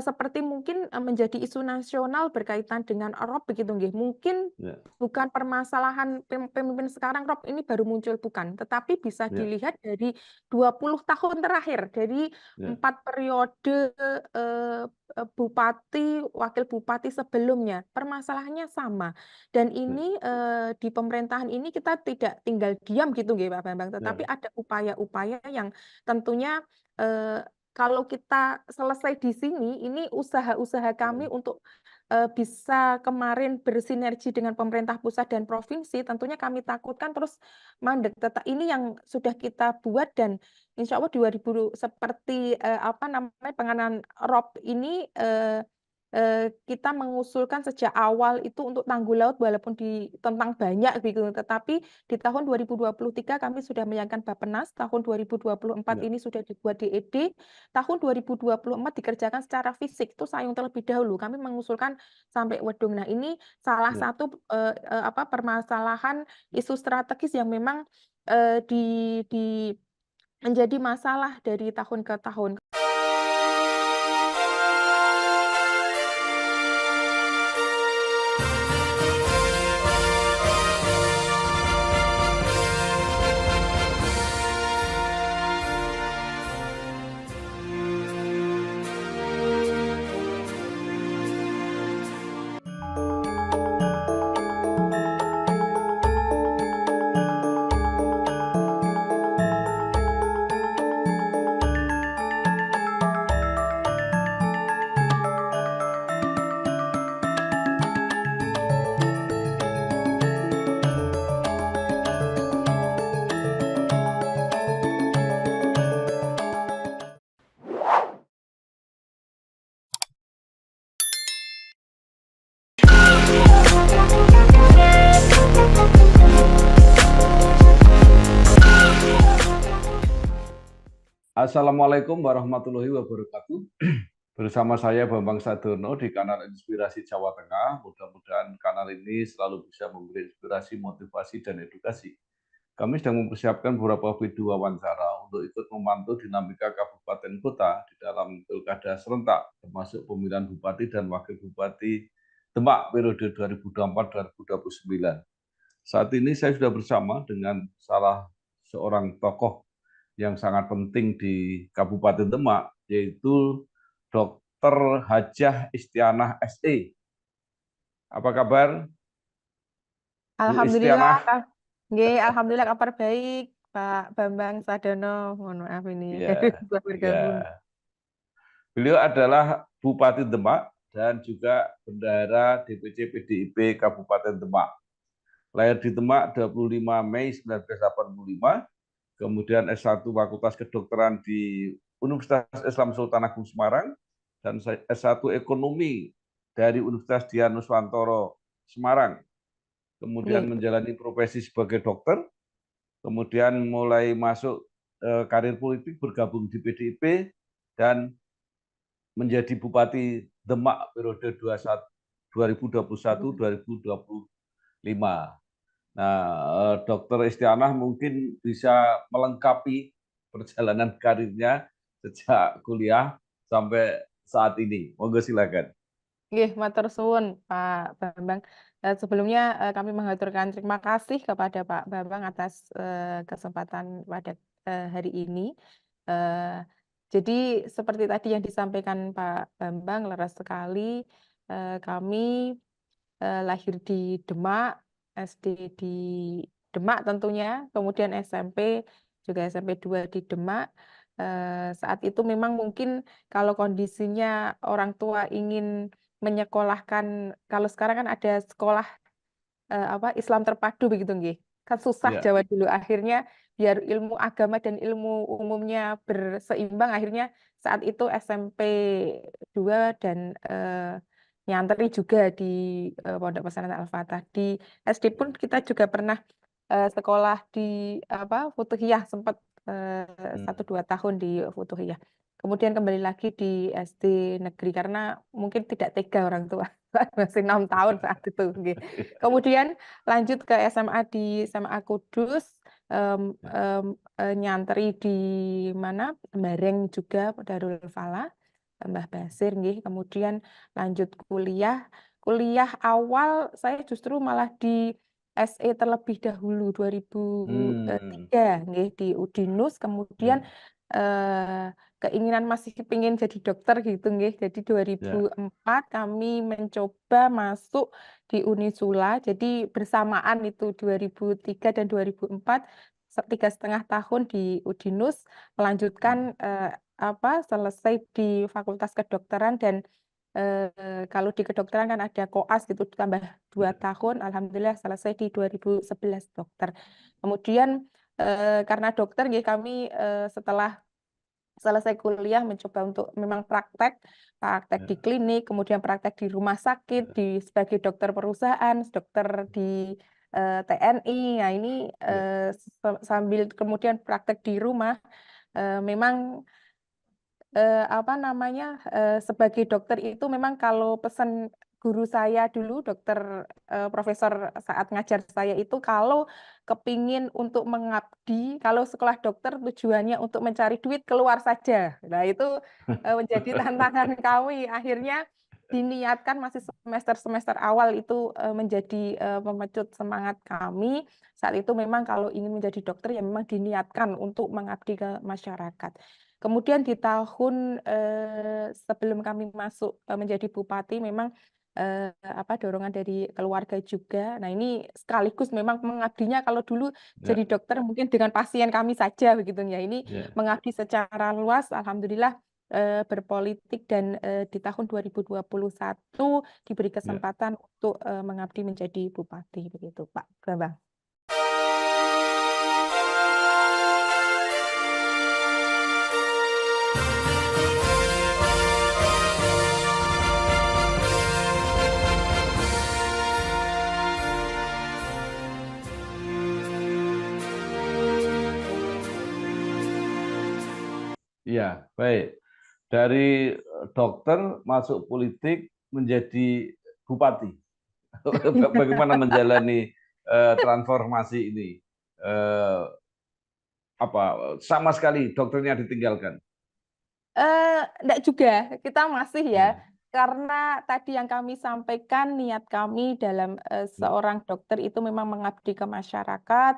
seperti mungkin, menjadi isu nasional berkaitan dengan Rob begitu nggih. Mungkin Ya, bukan permasalahan pemimpin sekarang Rob ini baru muncul bukan, tetapi bisa ya, dilihat dari 20 tahun terakhir, dari ya, 4 periode, bupati, wakil bupati sebelumnya, permasalahannya sama. Dan ya, ini, di pemerintahan ini kita tidak tinggal diam gitu nggih Pak Bambang, tetapi ya, ada upaya-upaya yang tentunya, kalau kita selesai di sini, ini usaha-usaha kami ya, untuk, bisa kemarin bersinergi dengan pemerintah pusat dan provinsi, tentunya kami takutkan terus mandek. Ini yang sudah kita buat dan insya Allah 2000 seperti, apa namanya, penanganan Rob ini, kita mengusulkan sejak awal itu untuk tanggul laut walaupun ditentang banyak gitu, tetapi di tahun 2023 kami sudah menyiapkan Bappenas, tahun 2024 ya, ini sudah dibuat DED, tahun 2024 dikerjakan secara fisik, itu Sayung terlebih dahulu. Kami mengusulkan sampai Wedung. Nah, ini salah ya. satu, apa, permasalahan isu strategis yang memang, di menjadi masalah dari tahun ke tahun. Assalamualaikum warahmatullahi wabarakatuh. Bersama saya Bambang Sadono di kanal Inspirasi Jawa Tengah. Mudah-mudahan kanal ini selalu bisa memberi inspirasi, motivasi, dan edukasi. Kami sedang mempersiapkan beberapa video wawancara untuk ikut memantau dinamika kabupaten kota di dalam pilkada serentak, termasuk pemilihan bupati dan wakil bupati Demak periode 2024-2029. Saat ini saya sudah bersama dengan salah seorang tokoh yang sangat penting di Kabupaten Demak, yaitu Dr. Hajah Istianah SE. Apa kabar, Bu Alhamdulillah, Istianah? nggih, alhamdulillah kabar baik, Pak Bambang Sadono. Mohon maaf ini Ya, baru bergabung. ya. Beliau adalah Bupati Demak dan juga bendahara DPC PDIP Kabupaten Demak. Lahir di Demak 25 Mei 1985, kemudian S1 Fakultas Kedokteran di Universitas Islam Sultan Agung Semarang, dan S1 Ekonomi dari Universitas Dian Nuswantoro Semarang. Kemudian Nggih, menjalani profesi sebagai dokter, kemudian mulai masuk karir politik, bergabung di PDIP, dan menjadi Bupati Demak periode 2021-2025. Nah, Dokter Istianah mungkin bisa melengkapi perjalanan karirnya sejak kuliah sampai saat ini. Monggo silakan. nggih, matur suwun, Pak Bambang. Sebelumnya, kami mengaturkan terima kasih kepada Pak Bambang atas, kesempatan pada, hari ini. Eee, jadi seperti tadi yang disampaikan Pak Bambang, leres sekali, kami lahir di Demak, SD di Demak tentunya, kemudian SMP juga SMP 2 di Demak. Saat itu memang mungkin kalau kondisinya orang tua ingin menyekolahkan kalau sekarang kan ada sekolah, apa, Islam terpadu begitu nggih, kan susah Ya, Jawa dulu. Akhirnya biar ilmu agama dan ilmu umumnya berseimbang, akhirnya saat itu SMP 2 dan, nyantri juga di, Pondok Pesantren Al-Fatah. Di SD pun kita juga pernah, sekolah di, apa, Futuhiyah sempat, hmm, 1, 2 tahun di Futuhiyah. Kemudian kembali lagi di SD negeri karena mungkin tidak tega orang tua, masih 6 tahun saat itu, nggih. Kemudian lanjut ke SMA di SMA Kudus, nyantri di mana, Bareng juga, Darul Falah. Mbah Basir nggih, kemudian lanjut kuliah. Kuliah awal saya justru malah di SE terlebih dahulu Hmm, 2003 nggih di Udinus, kemudian ya, keinginan masih kepingin jadi dokter gitu nggih. Jadi ya, 2004 kami mencoba masuk di Unisula. Jadi bersamaan itu 2003 dan 2004 3,5 tahun di Udinus, melanjutkan selesai di Fakultas Kedokteran dan kalau di kedokteran kan ada koas gitu tambah 2 tahun, alhamdulillah selesai di 2011 dokter. Kemudian karena dokter nggih kami setelah selesai kuliah mencoba untuk memang praktek di ya, klinik, kemudian praktek di rumah sakit, ya, sebagai dokter perusahaan, dokter di TNI. Nah ini ya, sambil kemudian praktek di rumah, memang sebagai dokter itu memang kalau pesan guru saya dulu, dokter profesor saat ngajar saya itu kalau kepingin untuk mengabdi, kalau sekolah dokter tujuannya untuk mencari duit keluar saja. Nah itu menjadi tantangan kami. Akhirnya diniatkan masih semester-semester awal itu menjadi pemecut semangat kami. Saat itu memang kalau ingin menjadi dokter ya memang diniatkan untuk mengabdi ke masyarakat. Kemudian di tahun sebelum kami masuk menjadi bupati memang dorongan dari keluarga juga. Nah, ini sekaligus memang mengabdinya kalau dulu ya, jadi dokter mungkin dengan pasien kami saja begitu ya. Ini ya, mengabdi secara luas, alhamdulillah berpolitik dan di tahun 2021 diberi ya. kesempatan untuk mengabdi menjadi bupati begitu, Pak Bambang. Iya, baik. Dari dokter masuk politik menjadi bupati. Bagaimana menjalani transformasi ini? Eh, sama sekali dokternya ditinggalkan? Enggak juga, kita masih ya, Ya, karena tadi yang kami sampaikan niat kami dalam ya, seorang dokter itu memang mengabdi ke masyarakat.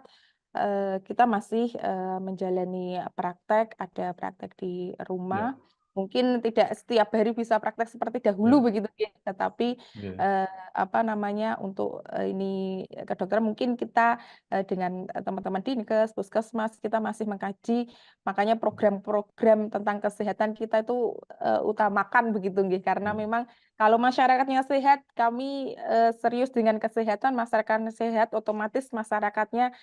Kita masih menjalani praktek, ada praktek di ya, rumah. Mungkin tidak setiap hari bisa praktek seperti dahulu ya, begitu ya, tetapi ya, eh, untuk ini kedokteran mungkin kita dengan teman-teman Dinkes, Puskesmas kita masih mengkaji. Makanya program-program tentang kesehatan kita itu utamakan begitu nggih, karena ya, memang kalau masyarakatnya sehat, kami serius dengan kesehatan, masyarakat sehat, otomatis masyarakatnya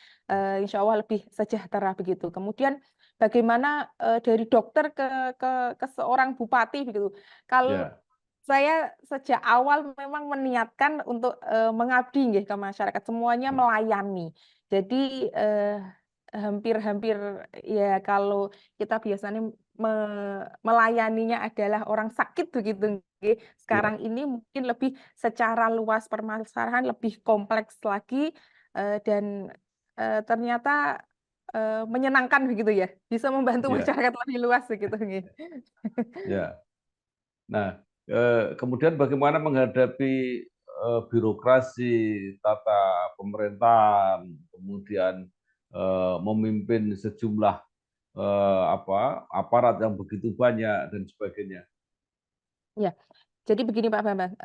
insya Allah lebih sejahtera begitu. Kemudian bagaimana dari dokter ke seorang bupati begitu. Kalau ya, saya sejak awal memang meniatkan untuk mengabdi nggih ke masyarakat, semuanya ya, melayani. Jadi hampir-hampir ya kalau kita biasanya melayaninya adalah orang sakit begitu nggih. ya, Sekarang ini mungkin lebih secara luas permasalahan lebih kompleks lagi dan ternyata menyenangkan begitu ya, bisa membantu ya, masyarakat lebih luas begitu nggih. ya. Nah, kemudian bagaimana menghadapi birokrasi, tata pemerintahan, kemudian memimpin sejumlah aparat yang begitu banyak dan sebagainya. Ya. Jadi begini Pak Bambang,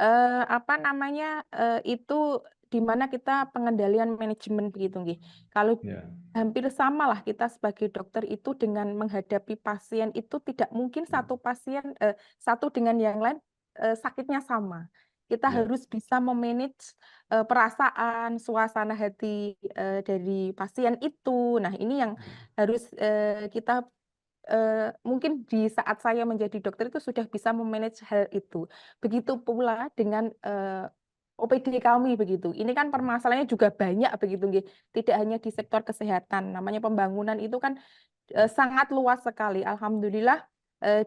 itu di mana kita pengendalian manajemen begitu nggih. Kalau Ya, hampir samalah kita sebagai dokter itu dengan menghadapi pasien itu tidak mungkin ya, satu pasien satu dengan yang lain sakitnya sama. Kita ya, harus bisa me-manage perasaan, suasana hati dari pasien itu. Nah, ini yang harus kita mungkin di saat saya menjadi dokter itu sudah bisa me-manage hal itu. Begitu pula dengan OPD kami begitu. Ini kan permasalahannya juga banyak begitu nggih. Tidak hanya di sektor kesehatan, namanya pembangunan itu kan sangat luas sekali. Alhamdulillah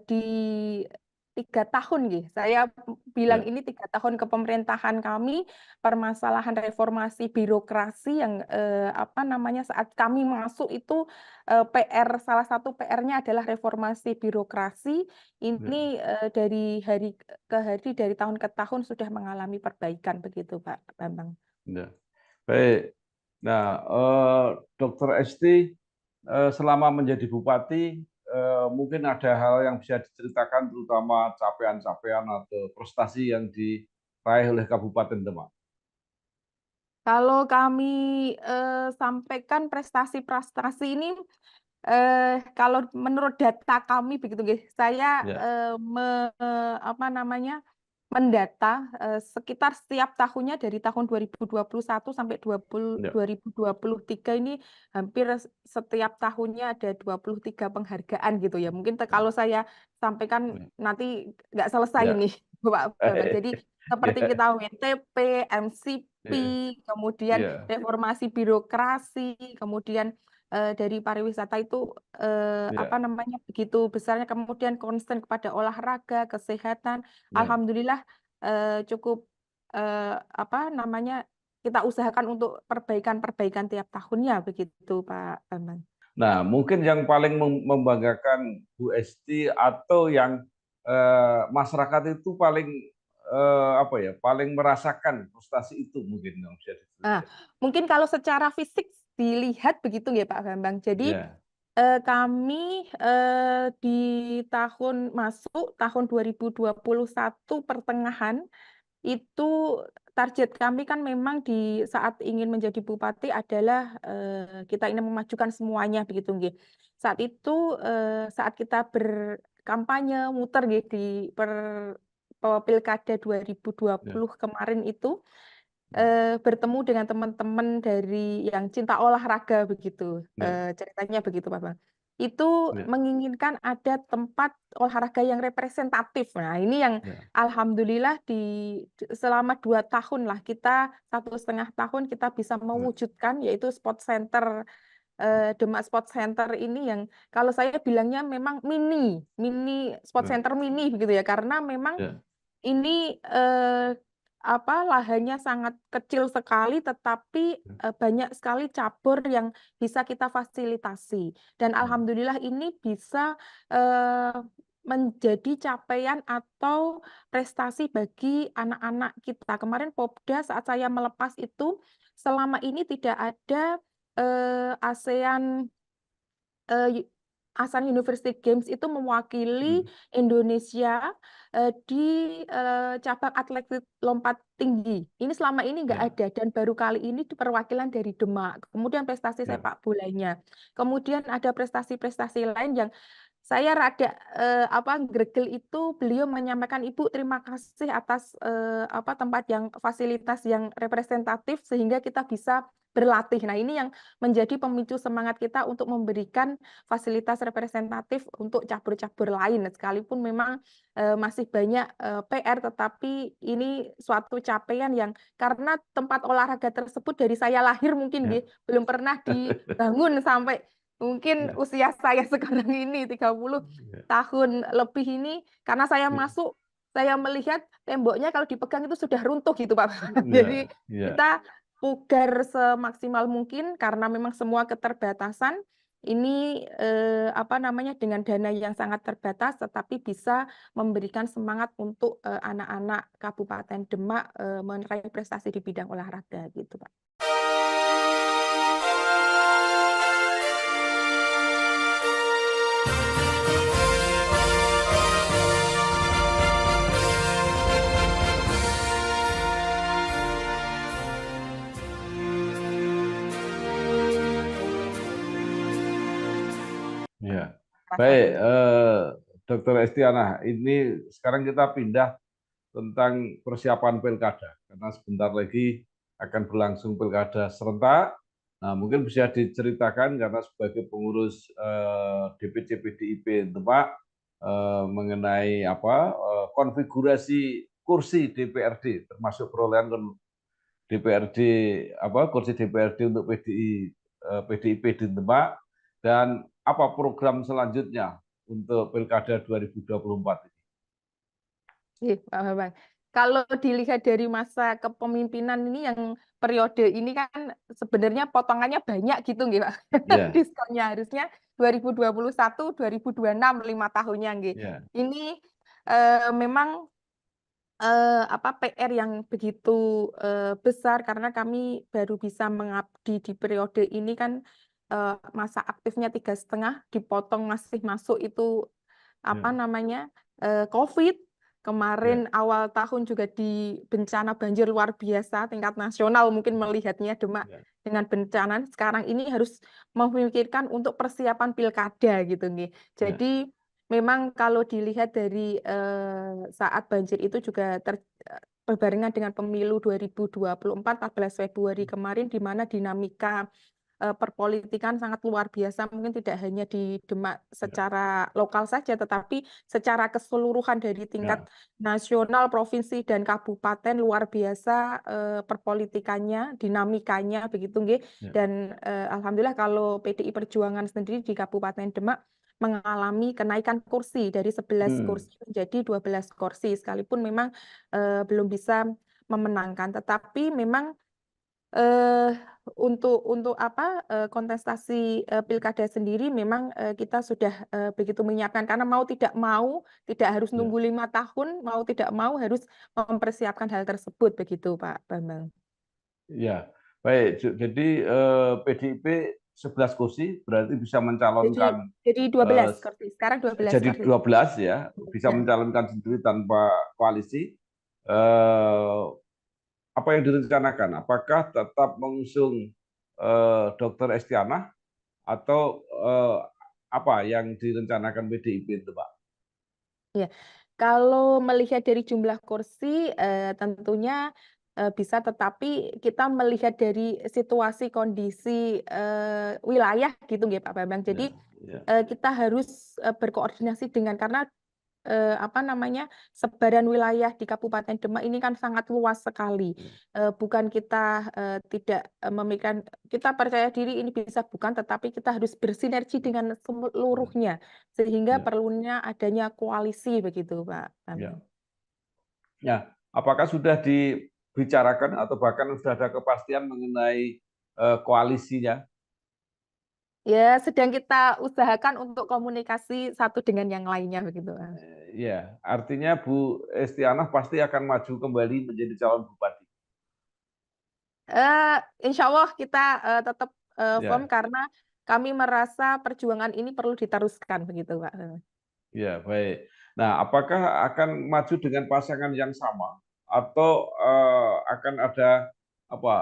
di 3 tahun nggih. Saya bilang Ya, ini 3 tahun kepemerintahan kami, permasalahan reformasi birokrasi yang apa namanya saat kami masuk itu salah satu PR-nya adalah reformasi birokrasi. ya, Ini dari hari ke hari, dari tahun ke tahun sudah mengalami perbaikan begitu, Pak Bambang. ya. Baik. Nah, Dokter Esti selama menjadi bupati, mungkin ada hal yang bisa diceritakan, terutama capaian-capaian atau prestasi yang diraih oleh Kabupaten Demak. Kalau kami sampaikan prestasi-prestasi ini, kalau menurut data kami begitu, nggih, saya Ya, apa namanya, mendata sekitar setiap tahunnya dari tahun 2021 sampai ya, 2023 ini hampir setiap tahunnya ada 23 penghargaan gitu ya. Mungkin ya, kalau saya sampaikan ya, nanti nggak selesai ya, ini, Pak Bambang. Jadi seperti ya, kita WTP, MCP, ya, kemudian ya, reformasi birokrasi, kemudian dari pariwisata itu apa ya, namanya begitu besarnya, kemudian concern kepada olahraga, kesehatan. ya. Alhamdulillah cukup apa namanya kita usahakan untuk perbaikan-perbaikan tiap tahunnya begitu Pak Bambang. Nah, mungkin yang paling membanggakan Bu Esti atau yang masyarakat itu paling apa ya, paling merasakan frustasi itu mungkin yang bisa Nah, diceritakan. mungkin kalau secara fisik dilihat begitu ya Pak Bambang. Jadi Ya, kami di tahun 2021 pertengahan itu target kami kan memang di saat ingin menjadi bupati adalah kita ingin memajukan semuanya begitu nggih. Saat itu saat kita berkampanye muter nggih di Pilkada ya, 2020 kemarin itu ya, bertemu dengan teman-teman dari yang cinta olahraga begitu, ya, ceritanya begitu, Pak Bang. Itu ya, menginginkan ada tempat olahraga yang representatif. Nah, ini yang ya, alhamdulillah selama 2 tahun lah kita 1,5 tahun kita bisa ya, mewujudkan yaitu sport center, Demak Sport Center ini yang kalau saya bilangnya memang mini, mini sport ya, center mini begitu ya, karena memang ya, ini, apa, lahannya sangat kecil sekali, tetapi, banyak sekali cabur yang bisa kita fasilitasi. Dan ya, alhamdulillah ini bisa, eee, menjadi capaian atau prestasi bagi anak-anak kita. Kemarin Popda saat saya melepas itu, selama ini tidak ada, ASEAN Eee, ASEAN University Games itu mewakili hmm, Indonesia, di, cabang atletik lompat tinggi. Ini selama ini nggak ya, ada dan baru kali ini perwakilan dari Demak. Kemudian prestasi ya, sepak bolanya. Kemudian ada prestasi-prestasi lain yang saya rada, apa, gregel itu beliau menyampaikan, "Ibu terima kasih atas, apa, tempat yang fasilitas yang representatif sehingga kita bisa berlatih." Nah ini yang menjadi pemicu semangat kita untuk memberikan fasilitas representatif untuk cabur-cabur lain. Sekalipun memang, masih banyak, PR, tetapi ini suatu capaian yang karena tempat olahraga tersebut dari saya lahir mungkin ya, nggih, belum pernah dibangun sampai mungkin ya, usia saya sekarang ini 30 ya, tahun lebih ini, karena saya ya, masuk, saya melihat temboknya kalau dipegang itu sudah runtuh gitu, Pak. Jadi ya, ya, kita pugar semaksimal mungkin karena memang semua keterbatasan, ini, apa namanya, dengan dana yang sangat terbatas tetapi bisa memberikan semangat untuk, anak-anak Kabupaten Demak, meraih prestasi di bidang olahraga gitu, Pak. ya. Baik, Rasakan. Dokter Estiana, ini sekarang kita pindah tentang persiapan pilkada, karena sebentar lagi akan berlangsung pilkada serentak. Nah, mungkin bisa diceritakan karena sebagai pengurus DPC PDIP Demak mengenai apa konfigurasi kursi DPRD, termasuk perolehan DPRD apa kursi DPRD untuk PDIP di Demak dan apa program selanjutnya untuk pilkada 2024 ini. Iya, Pak Bambang. Kalau dilihat dari masa kepemimpinan ini yang periode ini kan sebenarnya potongannya banyak gitu nggih, Pak. Ya, Diskonnya harusnya 2021, 2026 5 tahunnya nggih. ya, Ini memang apa PR yang begitu besar karena kami baru bisa mengabdi di periode ini kan masa aktifnya 3,5 dipotong masih masuk itu apa ya, namanya COVID. ya, Kemarin awal tahun juga di bencana banjir luar biasa tingkat nasional mungkin melihatnya Demak ya, dengan bencana. Sekarang ini harus memikirkan untuk persiapan pilkada gitu nih. ya, Jadi memang kalau dilihat dari saat banjir itu juga berbarengan dengan pemilu 2024, 14 Februari kemarin di mana dinamika perpolitikan sangat luar biasa, mungkin tidak hanya di Demak ya, secara lokal saja, tetapi secara keseluruhan dari tingkat ya, nasional, provinsi, dan kabupaten luar biasa perpolitikannya, dinamikanya begitu nggih. ya. Dan alhamdulillah kalau PDI Perjuangan sendiri di Kabupaten Demak mengalami kenaikan kursi dari 11 Hmm, kursi menjadi 12 kursi, sekalipun memang belum bisa memenangkan. Tetapi memang eh untuk apa, kontestasi, pilkada sendiri memang, kita sudah, begitu menyiapkan karena mau tidak mau, tidak harus ya, nunggu 5 tahun, mau tidak mau harus mempersiapkan hal tersebut begitu, Pak Bambang. ya. Baik, jadi PDIP 11 kursi berarti bisa Jadi mencalonkan jadi eh, 12 kursi, sekarang 12 jadi kursi. 12 ya, bisa Ya. mencalonkan sendiri tanpa koalisi. Eh, Apa yang direncanakan? Apakah tetap mengusung Dr. Estiana atau apa yang direncanakan PDIP itu, Pak? Ya, kalau melihat dari jumlah kursi, tentunya, bisa, tetapi kita melihat dari situasi kondisi, wilayah gitu nggih Pak Bambang. Ya, Jadi, ya, kita harus, berkoordinasi dengan karena apa namanya, sebaran wilayah di Kabupaten Demak ini kan sangat luas sekali. ya, Bukan kita, tidak, memikirkan kita percaya diri ini bisa, bukan, tetapi kita harus bersinergi dengan ya, seluruhnya, sehingga ya, perlunya adanya koalisi begitu, Pak ya. Bambang. Ya, apakah sudah dibicarakan atau bahkan sudah ada kepastian mengenai koalisinya? Ya, sedang kita usahakan untuk komunikasi satu dengan yang lainnya begitu, Pak. Ya, artinya Bu Estianah pasti akan maju kembali menjadi calon bupati. Insya Allah kita, tetap, firm Ya, karena kami merasa perjuangan ini perlu diteruskan begitu, Pak. ya, baik. Nah, apakah akan maju dengan pasangan yang sama atau akan ada apa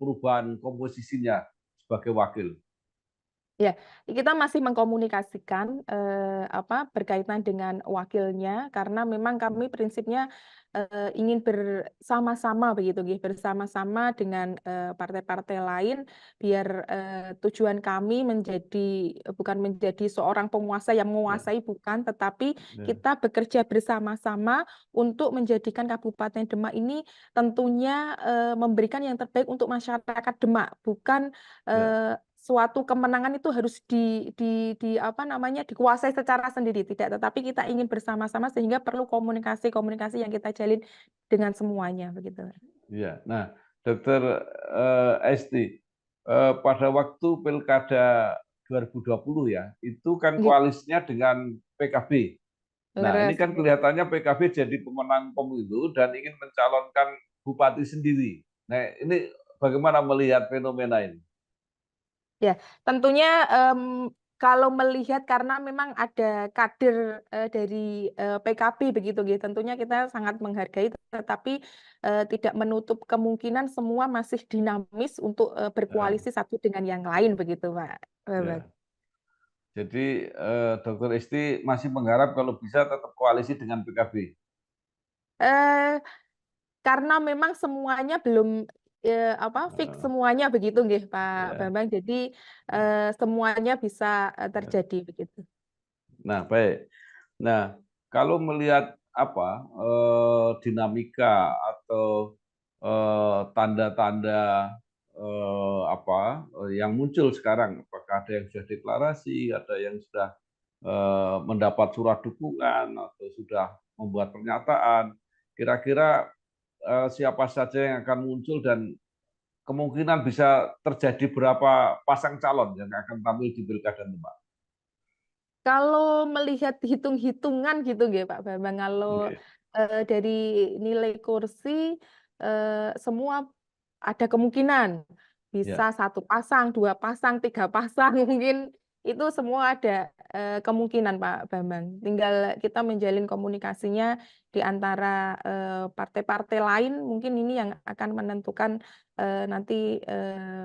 perubahan komposisinya sebagai wakil? Ya, kita masih mengkomunikasikan, apa, berkaitan dengan wakilnya karena memang kami prinsipnya, ingin bersama-sama begitu nggih, bersama-sama dengan, partai-partai lain biar, tujuan kami menjadi bukan menjadi seorang penguasa yang Ya, menguasai bukan, tetapi ya, kita bekerja bersama-sama untuk menjadikan Kabupaten Demak ini tentunya, memberikan yang terbaik untuk masyarakat Demak, bukan, ya, suatu kemenangan itu harus di apa namanya, dikuasai secara sendiri, tidak, tetapi kita ingin bersama-sama sehingga perlu komunikasi-komunikasi yang kita jalin dengan semuanya, begitu. ya. Nah, Dokter Esti, pada waktu Pilkada 2020 ya, itu kan Nggih, koalisinya dengan PKB. Nah, ini leres, kan nggih. kelihatannya PKB jadi pemenang pemilu dan ingin mencalonkan bupati sendiri. Nah, ini bagaimana melihat fenomena ini? Ya, tentunya, kalau melihat karena memang ada kader, dari, PKB begitu nggih, tentunya kita sangat menghargai, tetapi, tidak menutup kemungkinan semua masih dinamis untuk, Heeh, berkoalisi satu dengan yang lain begitu, Pak Bambang. ya. Jadi Dokter Esti masih mengharap kalau bisa tetap koalisi dengan PKB. Eee, karena memang semuanya belum, apa, fix Heeh, semuanya begitu nggih, Pak ya, Bambang. Jadi, ya, semuanya bisa, ya. terjadi begitu. Nah, baik. Nah, kalau melihat apa dinamika atau tanda-tanda apa yang muncul sekarang, apakah ada yang sudah deklarasi, ada yang sudah mendapat surat dukungan atau sudah membuat pernyataan. Kira-kira siapa saja yang akan muncul dan kemungkinan bisa terjadi berapa pasang calon yang akan tampil di Pilkada Demak? Kalau melihat hitung-hitungan gitu nggih Pak Bambang, kalau Oke. dari nilai kursi semua ada kemungkinan Ya, bisa 1 pasang, 2 pasang, 3 pasang mungkin itu semua ada kemungkinan Pak Bambang. Tinggal kita menjalin komunikasinya di antara partai-partai lain mungkin ini yang akan menentukan nanti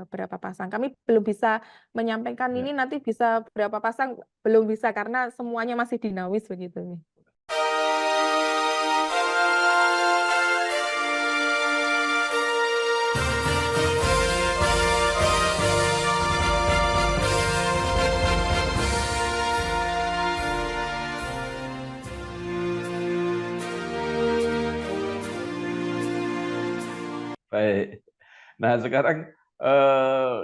berapa pasang. Kami belum bisa menyampaikan ya. ini nanti bisa berapa pasang, belum bisa karena semuanya masih dinamis begitu nih. Baik. Nah, sekarang eh,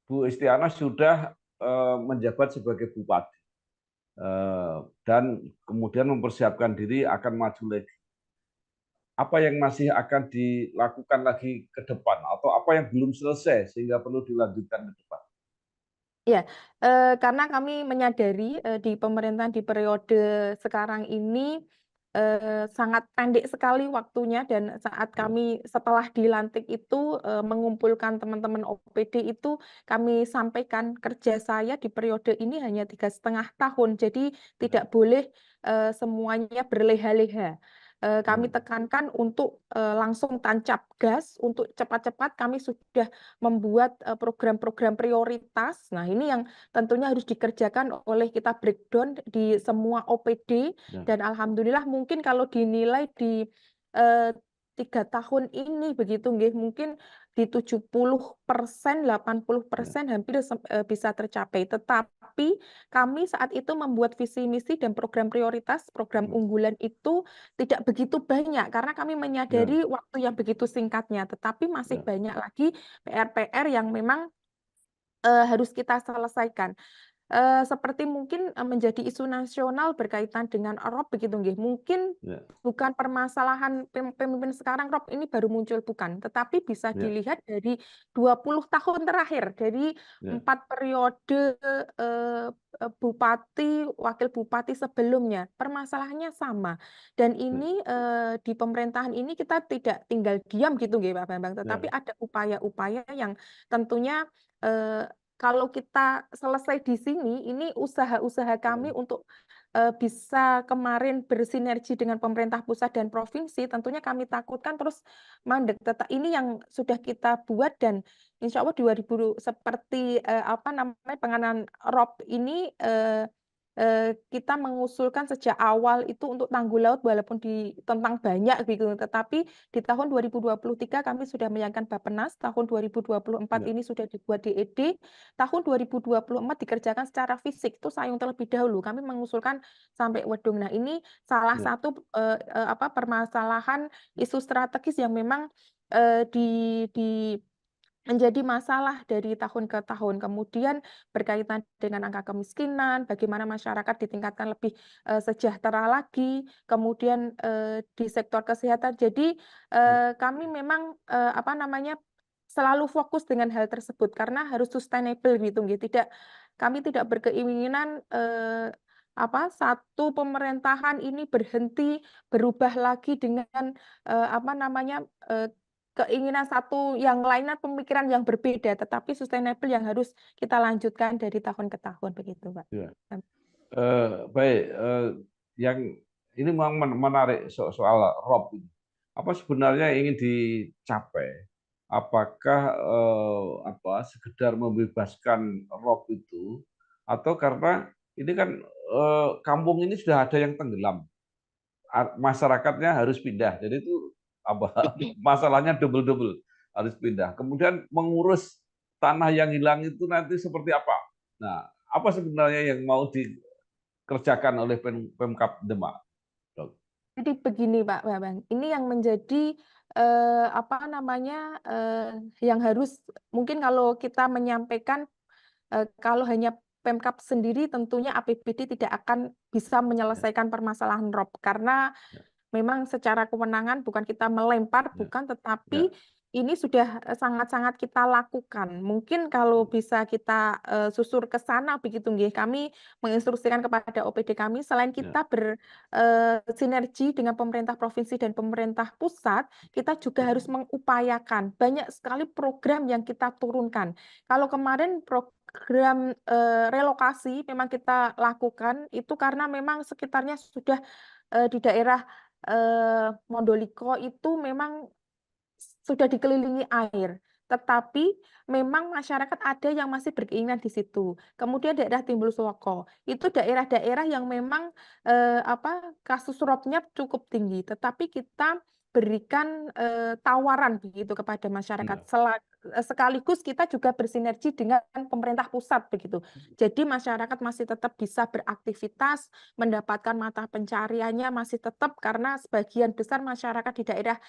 Bu Istiana sudah menjabat sebagai bupati dan kemudian mempersiapkan diri akan maju lagi. Apa yang masih akan dilakukan lagi ke depan atau apa yang belum selesai sehingga perlu dilanjutkan ke depan? Ya, karena kami menyadari di pemerintahan di periode sekarang ini sangat pendek sekali waktunya dan saat Ya, kami setelah dilantik itu mengumpulkan teman-teman OPD itu kami sampaikan kerja saya di periode ini hanya 3,5 tahun, jadi ya, tidak boleh semuanya berleha-leha. Kami ya, tekankan untuk langsung tancap gas, untuk cepat-cepat kami sudah membuat program-program prioritas. Nah, ini yang tentunya harus dikerjakan oleh kita breakdown di semua OPD ya, dan alhamdulillah mungkin kalau dinilai di eh, 3 tahun ini begitu nggih, mungkin di 70%, ya, 80% hampir bisa tercapai. Tetapi kami saat itu membuat visi misi dan program prioritas, program ya, unggulan itu tidak begitu banyak karena kami ya, menyadari waktu yang begitu singkatnya, tetapi masih ya, banyak lagi PR-PR yang memang harus kita selesaikan. Seperti mungkin menjadi isu nasional berkaitan dengan ROP begitu nggih. Mungkin ya, bukan permasalahan pemimpin sekarang ROP ini baru muncul bukan, tetapi bisa ya, dilihat dari 20 tahun terakhir, dari ya, 4 periode bupati, wakil bupati sebelumnya, permasalahannya sama. Dan ya, ini di pemerintahan ini kita tidak tinggal diam gitu nggih Pak Bambang, tetapi ya, ada upaya-upaya yang tentunya eee, kalau kita selesai di sini, ini usaha-usaha kami untuk bisa kemarin bersinergi dengan pemerintah pusat dan provinsi, tentunya kami takutkan terus mandek. Ini yang sudah kita buat dan insya Allah 2000 seperti apa namanya penanganan ROP ini kita mengusulkan sejak awal itu untuk tanggul laut walaupun ditentang banyak gitu, tetapi di tahun 2023 kami sudah menyiapkan Bappenas, tahun 2024 ya, ini sudah dibuat DED, tahun 2024 dikerjakan secara fisik, itu Sayung terlebih dahulu. Kami mengusulkan sampai Wedung. Nah, ini salah ya, satu apa permasalahan isu strategis yang memang di menjadi masalah dari tahun ke tahun. Kemudian berkaitan dengan angka kemiskinan, bagaimana masyarakat ditingkatkan lebih sejahtera lagi, kemudian di sektor kesehatan. Jadi ya, kami memang apa namanya selalu fokus dengan hal tersebut karena harus sustainable gitu, gitu. Kami tidak berkeinginan apa satu pemerintahan ini berhenti berubah lagi dengan apa namanya keinginan satu yang lainnya pemikiran yang berbeda, tetapi sustainable yang harus kita lanjutkan dari tahun ke tahun begitu, Pak. ya. Baik, yang ini memang menarik soal ROP ini. Apa sebenarnya yang ingin dicapai? Apakah sekedar membebaskan ROP itu, atau karena ini kan kampung ini sudah ada yang tenggelam, masyarakatnya harus pindah. Jadi itu apa masalahnya double-double harus pindah. Kemudian mengurus tanah yang hilang itu nanti seperti apa? Nah, apa sebenarnya yang mau dikerjakan oleh Pemkab Demak, Dok? Jadi begini Pak Bambang, ini yang menjadi apa namanya yang harus mungkin kalau kita menyampaikan kalau hanya Pemkab sendiri tentunya APBD tidak akan bisa Ya, menyelesaikan permasalahan rob karena ya, memang secara kewenangan bukan kita melempar, ya, bukan, ya, tetapi ini sudah sangat-sangat kita lakukan. Mungkin kalau bisa kita susur ke sana begitu nggih. Kami menginstruksikan kepada OPD kami selain ya, kita bersinergi dengan pemerintah provinsi dan pemerintah pusat, kita juga harus mengupayakan banyak sekali program yang kita turunkan. Kalau kemarin program relokasi memang kita lakukan itu karena memang sekitarnya sudah di daerah Mondoliko itu memang sudah dikelilingi air, tetapi memang masyarakat ada yang masih berkeinginan di situ. Kemudian daerah Timbul Swoko, itu daerah-daerah yang memang kasus robnya cukup tinggi, tetapi kita berikan tawaran begitu kepada masyarakat. ya, Sekaligus kita juga bersinergi dengan pemerintah pusat begitu. Jadi masyarakat masih tetap bisa beraktivitas, mendapatkan mata pencariannya masih tetap karena sebagian besar masyarakat di daerah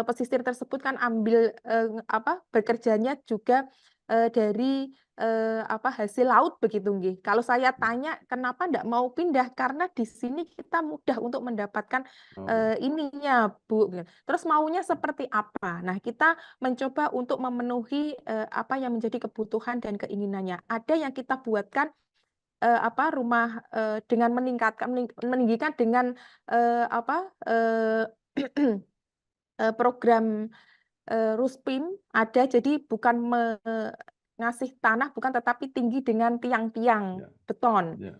pesisir tersebut kan bekerjanya juga dari hasil laut begitu nggih. Kalau saya tanya kenapa ndak mau pindah, karena di sini kita mudah untuk mendapatkan oh, ininya, Bu, gitu. Terus maunya seperti apa? Nah, kita mencoba untuk memenuhi apa yang menjadi kebutuhan dan keinginannya. Ada yang kita buatkan rumah dengan meninggikan dengan eee, apa, eee program Ruspim ada, jadi bukan ngasih tanah bukan, tetapi tinggi dengan tiang-tiang ya, beton. ya,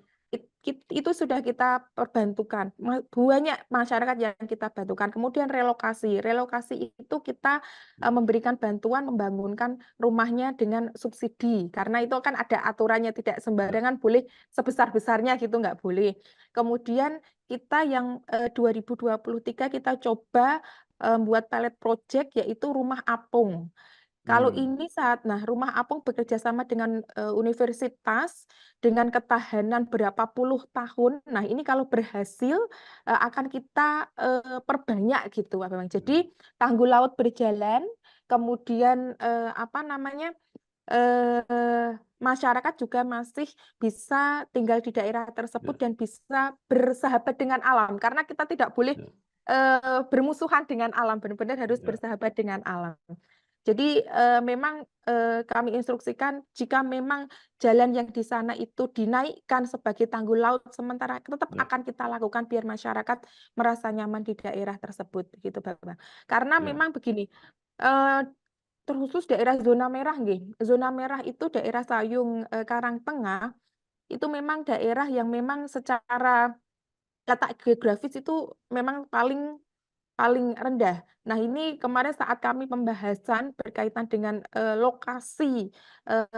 Itu sudah kita perbantukan, banyak masyarakat yang kita bantukan. Kemudian relokasi. Relokasi itu kita memberikan bantuan membangunkan rumahnya dengan subsidi, karena itu kan ada aturannya, tidak ya, sembarangan boleh sebesar-besarnya gitu, nggak boleh. Kemudian kita yang 2023 kita coba buat pilot project yaitu rumah apung. Kalau ini rumah apung bekerja sama dengan universitas dengan ketahanan berapa puluh tahun. Nah, ini kalau berhasil akan kita perbanyak gitu, Pak Bambang. Jadi tanggul laut berjalan, kemudian masyarakat juga masih bisa tinggal di daerah tersebut ya, dan bisa bersahabat dengan alam. Karena kita tidak boleh ya, bermusuhan dengan alam, benar-benar harus ya, bersahabat dengan alam. Jadi memang kami instruksikan jika memang jalan yang di sana itu dinaikkan sebagai tanggul laut sementara, tetap ya, akan kita lakukan biar masyarakat merasa nyaman di daerah tersebut, gitu, Bapak. Karena ya, memang begini, eee, terkhusus daerah zona merah nggih, zona merah itu daerah Sayung, Karangtengah, itu memang daerah yang memang secara letak geografis itu memang paling paling rendah. Nah, ini kemarin saat kami pembahasan berkaitan dengan lokasi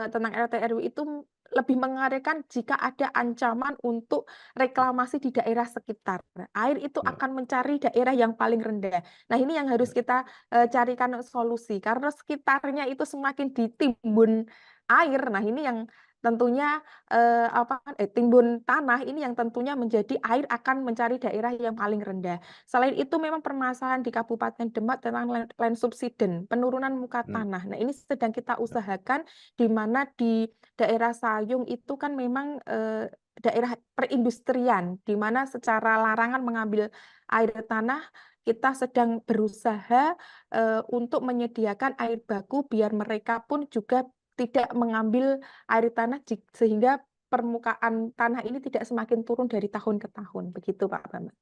tentang RT RW itu lebih mengarahkan jika ada ancaman untuk reklamasi di daerah sekitar. Air itu ya, akan mencari daerah yang paling rendah. Nah, ini yang harus ya, kita carikan solusi karena sekitarnya itu semakin ditimbun air. Nah, ini yang tentunya timbun tanah ini yang tentunya menjadi air akan mencari daerah yang paling rendah. Selain itu memang permasalahan di Kabupaten Demak tentang land subsidence, penurunan muka tanah. Nah, ini sedang kita ya, usahakan di mana di daerah Sayung itu kan memang daerah perindustrian, di mana secara larangan mengambil air tanah, kita sedang berusaha untuk menyediakan air baku biar mereka pun juga tidak mengambil air tanah sehingga permukaan tanah ini tidak semakin turun dari tahun ke tahun. Begitu, Pak Bambang.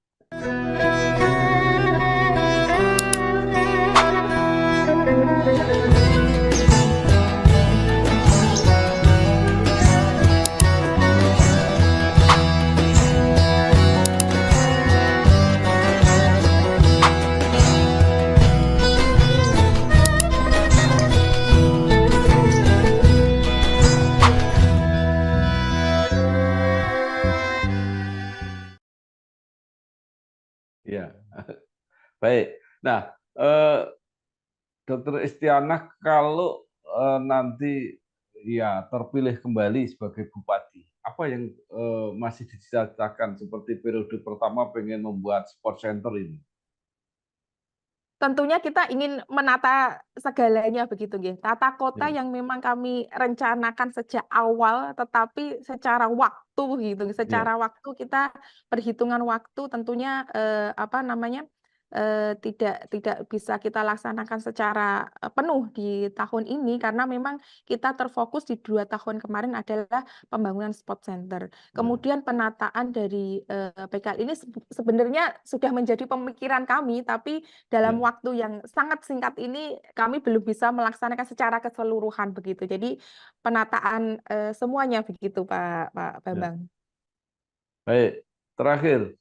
ya. Baik. Nah, Dokter Istianah, kalau nanti ya terpilih kembali sebagai bupati, apa yang masih dicita-citakan seperti periode pertama pengen membuat sport center ini? tentunya kita ingin menata segalanya begitu nggih. Tata kota Ya, yang memang kami rencanakan sejak awal, tetapi secara waktu gitu, ya, secara waktu kita perhitungan waktu tentunya apa namanya tidak bisa kita laksanakan secara penuh di tahun ini karena memang kita terfokus di 2 tahun kemarin adalah pembangunan sport center. ya, Kemudian penataan dari PKL ini sebenarnya sudah menjadi pemikiran kami, tapi dalam ya, waktu yang sangat singkat ini kami belum bisa melaksanakan secara keseluruhan begitu. Jadi penataan semuanya begitu Pak ya. Bambang. Baik, terakhir,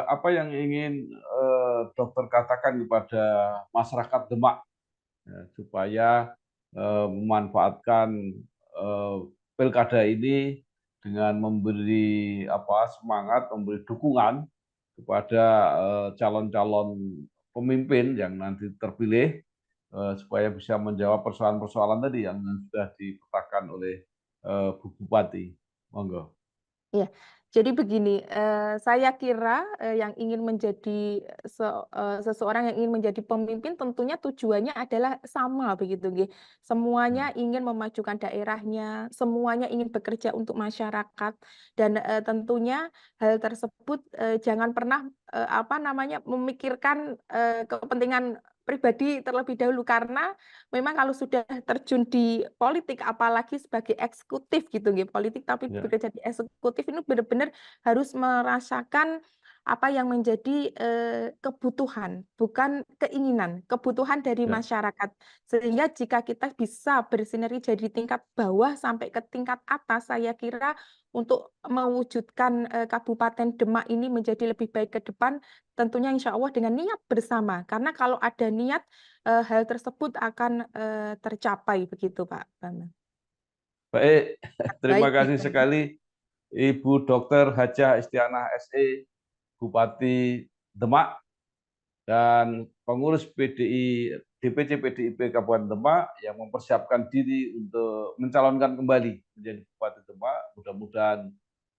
apa yang ingin dokter katakan kepada masyarakat Demak ya, supaya memanfaatkan eh, pilkada ini dengan memberi apa semangat, memberi dukungan kepada calon-calon pemimpin yang nanti terpilih supaya bisa menjawab persoalan-persoalan tadi yang sudah dipetakan oleh Bu Bupati. Monggo. Iya, jadi begini, saya kira, yang ingin menjadi seseorang yang ingin menjadi pemimpin tentunya tujuannya adalah sama begitu nggih. Ya, Semuanya ingin memajukan daerahnya, semuanya ingin bekerja untuk masyarakat dan, tentunya hal tersebut, jangan pernah, apa namanya, memikirkan, kepentingan pribadi terlebih dahulu karena memang kalau sudah terjun di politik, apalagi sebagai eksekutif gitu nggih, politik tapi ya, bekerja di eksekutif ini benar-benar harus merasakan apa yang menjadi, kebutuhan, bukan keinginan, kebutuhan dari ya. masyarakat. Sehingga jika kita bisa bersinergi dari tingkat bawah sampai ke tingkat atas, saya kira untuk mewujudkan, Kabupaten Demak ini menjadi lebih baik ke depan, tentunya insya Allah dengan niat bersama. Karena kalau ada niat, hal tersebut akan, tercapai begitu Pak Bambang. Baik, terima Baik kasih gitu. sekali Ibu Dr. Hajah Istianah SE, Bupati Demak dan pengurus PDI DPC PDIP Kabupaten Demak yang mempersiapkan diri untuk mencalonkan kembali menjadi Bupati Demak. Mudah-mudahan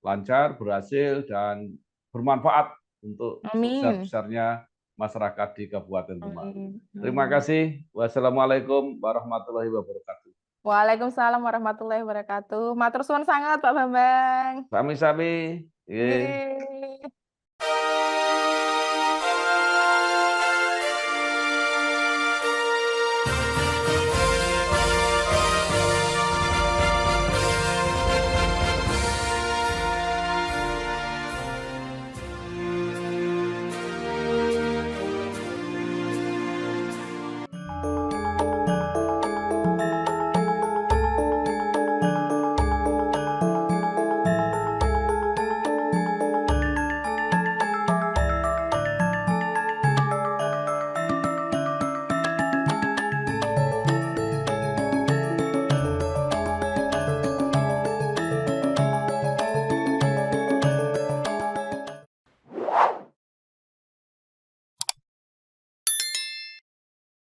lancar, berhasil dan bermanfaat untuk Amin. sebesar-besarnya masyarakat di Kabupaten Demak. Amin. Terima Amin. kasih. Wassalamualaikum warahmatullahi wabarakatuh. Waalaikumsalam warahmatullahi wabarakatuh. Matur suwun sangat Pak Bambang. Sami-sami. Nggih. Nggih.